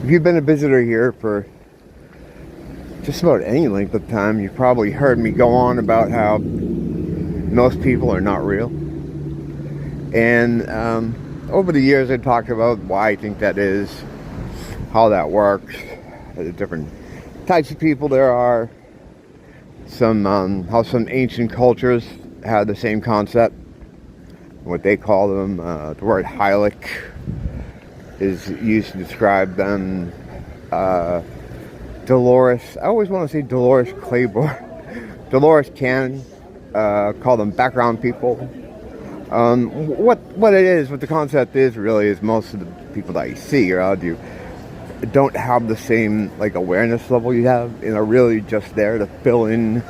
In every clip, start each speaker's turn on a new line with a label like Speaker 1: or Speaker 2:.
Speaker 1: If you've been a visitor here for just about any length of time, you've probably heard me go on about how most people are not real. And over the years, I talked about why I think that is, how that works, the different types of people there are, how some ancient cultures had the same concept, what they call them. The word Heilig is used to describe them. Dolores, I always want to say Dolores Claiborne, Dolores Cannon, call them background people. What it is, what the concept is really, is most of the people that you see around you don't have the same awareness level you have, and are really just there to fill in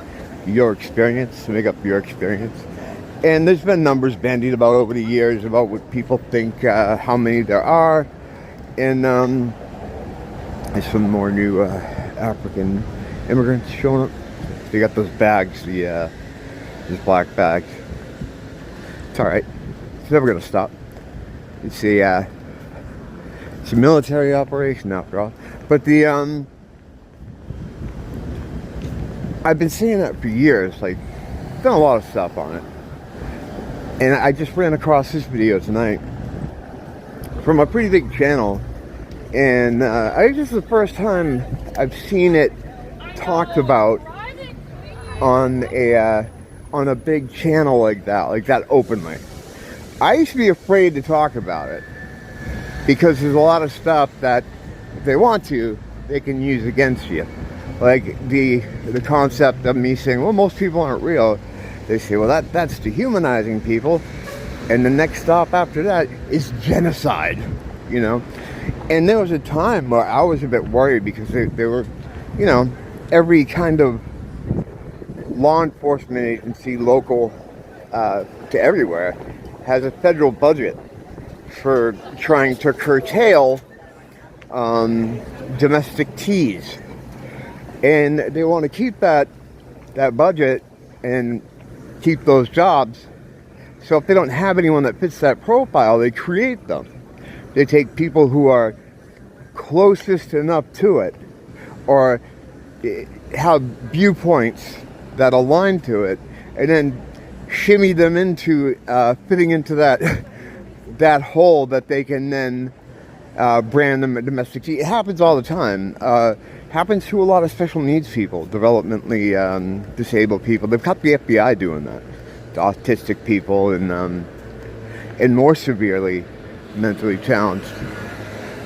Speaker 1: your experience, to make up your experience. And there's been numbers bandied about over the years about what people think, how many there are. And there's some more new African immigrants showing up. They got those bags, these black bags. It's alright. It's never going to stop. It's a military operation after all. But I've been seeing that for years. Done a lot of stuff on it. And I just ran across this video tonight from a pretty big channel. And this is the first time I've seen it talked about on a big channel like that openly. I used to be afraid to talk about it because there's a lot of stuff that if they want to, they can use against you. Like the concept of me saying, well, most people aren't real. They say, well, that's dehumanizing people. And the next stop after that is genocide, you know? And there was a time where I was a bit worried because they were, you know, every kind of law enforcement agency, local to everywhere, has a federal budget for trying to curtail domestic teas. And they want to keep that budget and keep those jobs. So if they don't have anyone that fits that profile, they create them. They take people who are closest enough to it, or have viewpoints that align to it, and then shimmy them into fitting into that hole that they can then brand them a domestic tea. It happens all the time. Happens to a lot of special needs people, developmentally disabled people. They've got the FBI doing that to autistic people and more severely mentally challenged.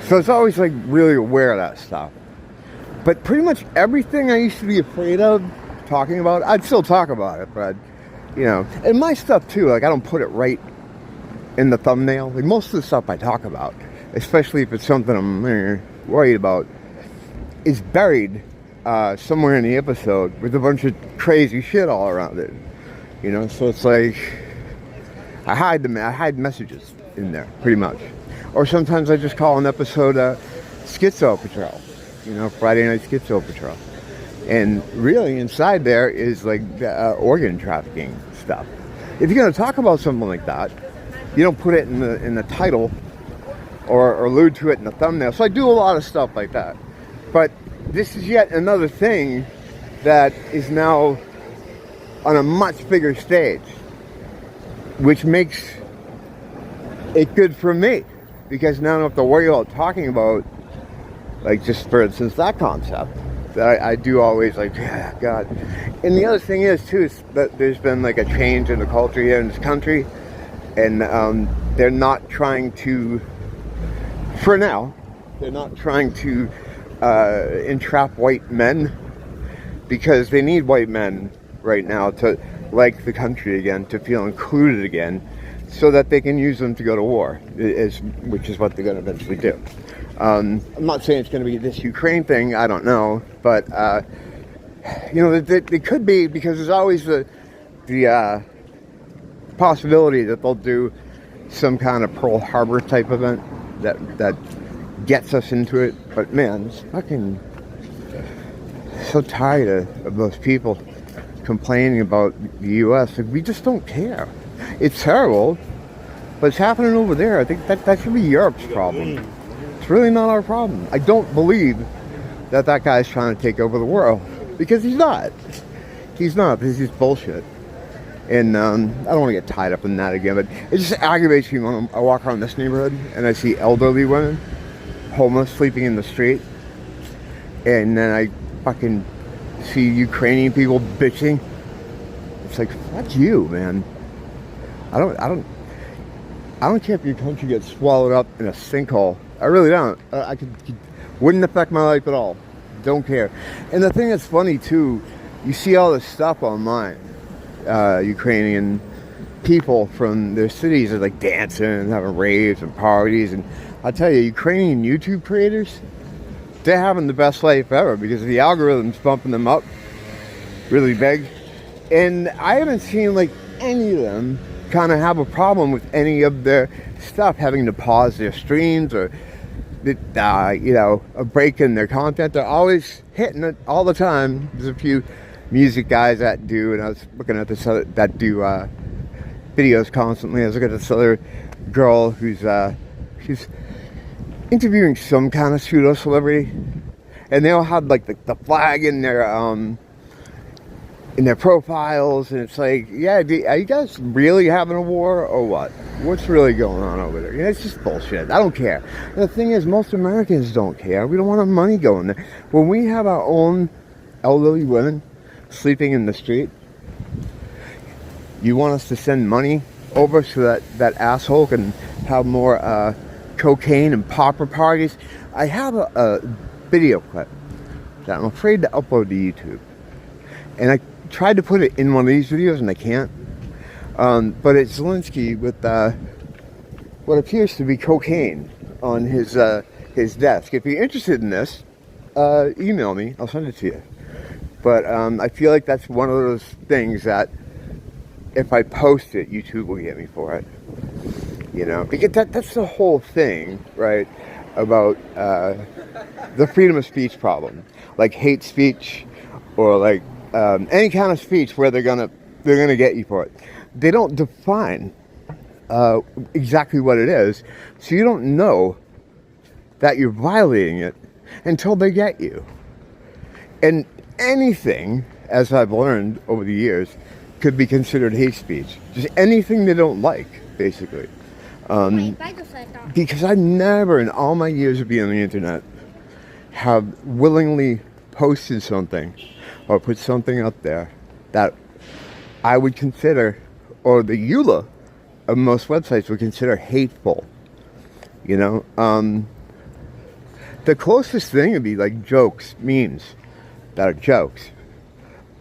Speaker 1: So it's always really aware of that stuff. But pretty much everything I used to be afraid of talking about, I'd still talk about it, but and my stuff too, I don't put it right in the thumbnail. Most of the stuff I talk about, especially if it's something I'm worried about, is buried somewhere in the episode with a bunch of crazy shit all around it. So it's I hide messages in there, pretty much. Or sometimes I just call an episode Schizo Patrol, Friday Night Schizo Patrol. And really inside there is organ trafficking stuff. If you're going to talk about something like that, you don't put it in the title or allude to it in the thumbnail. So I do a lot of stuff like that. But this is yet another thing that is now on a much bigger stage, which makes it good for me, because now I don't have to worry about talking about, just for instance, that concept that I do always yeah, God. And the other thing is too, is that there's been a change in the culture here in this country, and they're not trying to, for now, they're not trying to entrap white men, because they need white men right now to like the country again, to feel included again, so that they can use them to go to war, which is what they're going to eventually do. I'm not saying it's going to be this Ukraine thing, I don't know, but it could be, because there's always the possibility that they'll do some kind of Pearl Harbor type event that gets us into it. But man, it's fucking so tired of those people complaining about the U.S. We just don't care. It's terrible, but it's happening over there. I think that should be Europe's problem. It's really not our problem. I don't believe that guy's trying to take over the world, because he's not. He's not. This is bullshit. And I don't want to get tied up in that again, but it just aggravates me when I walk around this neighborhood and I see elderly women, homeless, sleeping in the street. And then I fucking see Ukrainian people bitching. It's like, fuck you, man. I don't care if your country gets swallowed up in a sinkhole. I really don't. Wouldn't affect my life at all. Don't care. And the thing that's funny too, you see all this stuff online. Ukrainian people from their cities are like dancing and having raves and parties, and I'll tell you, Ukrainian YouTube creators, they're having the best life ever because the algorithm's bumping them up really big. And I haven't seen like any of them kind of have a problem with any of their stuff having to pause their streams or a break in their content. They're always hitting it all the time. There's a few music guys that do, and I was looking at this that do videos constantly. I was looking at this other girl who's she's interviewing some kind of pseudo celebrity, and they all had like the flag in their profiles, and it's like, yeah, are you guys really having a war or what? What's really going on over there? It's just bullshit. I don't care. And the thing is, most Americans don't care. We don't want our money going there. When we have our own elderly women sleeping in the street, you want us to send money over so that asshole can have more cocaine and popper parties? I have a video clip that I'm afraid to upload to YouTube, and I tried to put it in one of these videos and I can't, but it's Zelensky with what appears to be cocaine on his desk. If you're interested in this, email me, I'll send it to you. But I feel like that's one of those things that if I post it, YouTube will get me for it. Because that's the whole thing, right, about the freedom of speech problem. Like hate speech or like any kind of speech where they're gonna get you for it. They don't define exactly what it is, so you don't know that you're violating it until they get you. And anything, as I've learned over the years, could be considered hate speech. Just anything they don't like, basically. Because I never, in all my years of being on the internet, have willingly posted something or put something up there that I would consider, or the EULA of most websites would consider hateful. The closest thing would be like jokes, memes that are jokes.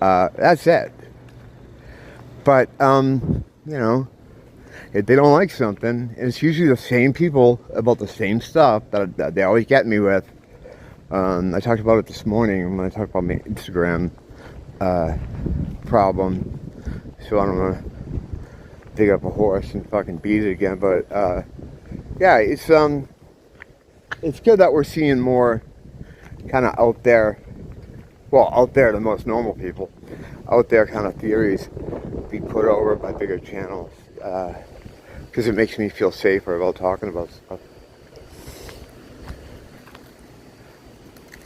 Speaker 1: That's it. But, if they don't like something, and it's usually the same people about the same stuff that they always get me with. I talked about it this morning when I talked about my Instagram problem. So I don't want to dig up a horse and fucking beat it again. But yeah, it's good that we're seeing more kind of out there. Well, out there, the most normal people, out there kind of theories be put over by bigger channels, because it makes me feel safer about talking about stuff.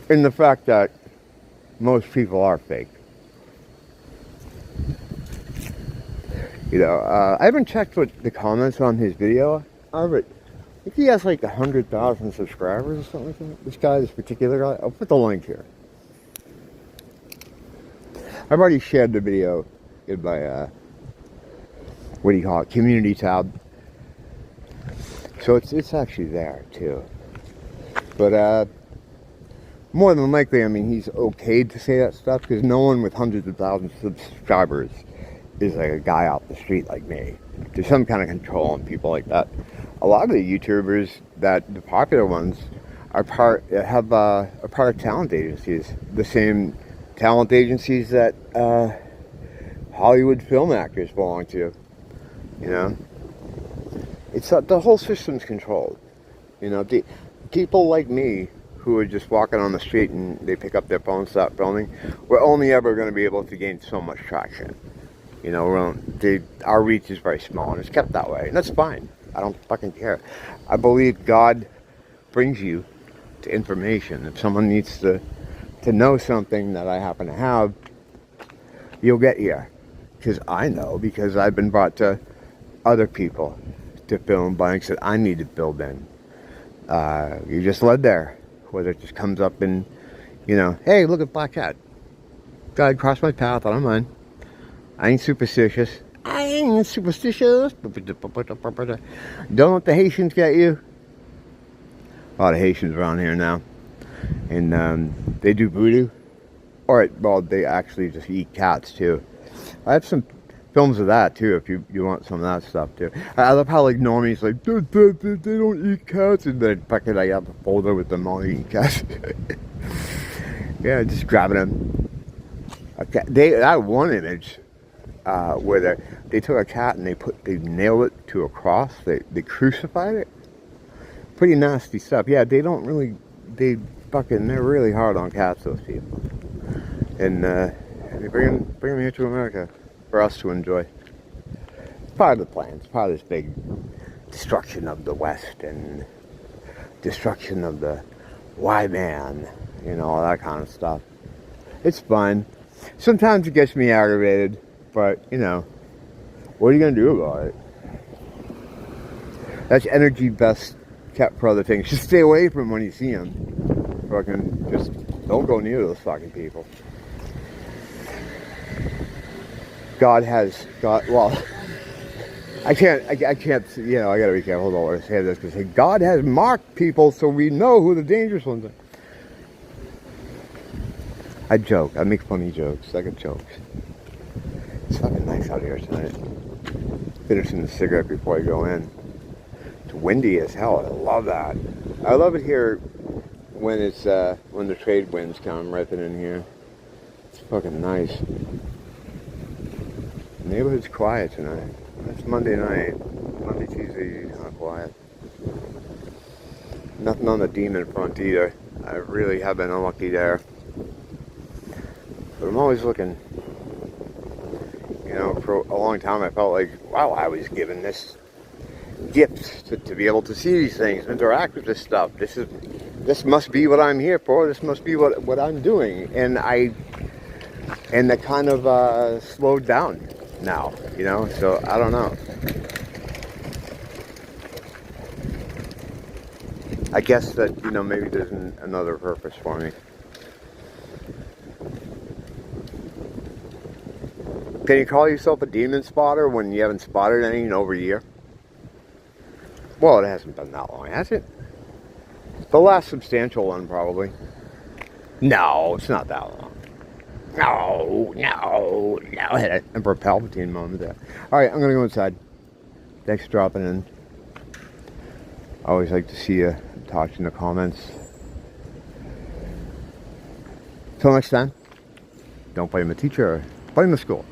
Speaker 1: And the fact that most people are fake. I haven't checked what the comments on his video are, but I think he has like 100,000 subscribers or something like that. This guy, this particular guy. I'll put the link here. I've already shared the video in my, community tab. So it's actually there too. But more than likely, I mean, he's okay to say that stuff because no one with hundreds of thousands of subscribers is like a guy off the street like me. There's some kind of control on people like that. A lot of the YouTubers, the popular ones, are part of talent agencies. The same talent agencies that Hollywood film actors belong to. It's the whole system's controlled. The people like me who are just walking on the street and they pick up their phone, start filming, we're only ever going to be able to gain so much traction. Our reach is very small, and it's kept that way, and that's fine. I don't fucking care. I believe God brings you to information. If someone needs to know something that I happen to have, you'll get here. Because I know, because I've been brought to other people to fill in blanks that I need to build in. You just led there. Whether it just comes up in, hey, look at Black Cat. God crossed my path, I don't mind. I ain't superstitious. Don't let the Haitians get you. A lot of Haitians around here now. And they do voodoo. Well, they actually just eat cats too. I have some films of that too, if you want some of that stuff too. I love how like normies like, they don't eat cats, and then fucking I have a folder with them all eating cats. Yeah, just grabbing them. I have one image where they took a cat and they nailed it to a cross. They crucified it. Pretty nasty stuff. Yeah, they're really hard on cats, those people. And they bring them here to America for us to enjoy. It's part of the plan. It's part of this big destruction of the West and destruction of the white man, all that kind of stuff. It's fun. Sometimes it gets me aggravated, but, what are you going to do about it? That's energy best kept for other things. Just stay away from when you see them. Fucking just don't go near those fucking people. Well, I can't, I gotta be careful about what I say this, because God has marked people so we know who the dangerous ones are. I joke, I make funny jokes, I get jokes. It's fucking nice out here tonight. Finishing the cigarette before I go in. It's windy as hell, I love that. I love it here when it's, when the trade winds come ripping in here. It's fucking nice. The neighborhood's quiet tonight. It's Monday night. Monday, Tuesday, kind of quiet. Nothing on the demon front either. I really have been unlucky there. But I'm always looking. For a long time I felt like, wow, I was given this gift to be able to see these things, interact with this stuff. This must be what I'm here for. This must be what I'm doing. And that kind of slowed down now, so I don't know. I guess that, maybe there's another purpose for me. Can you call yourself a demon spotter when you haven't spotted any in over a year? Well, it hasn't been that long, has it? The last substantial one, probably. No, it's not that long. No. I had an Emperor Palpatine moment there. Alright, I'm going to go inside. Thanks for dropping in. I always like to see you talk in the comments. Till next time, don't blame the teacher, blame the school.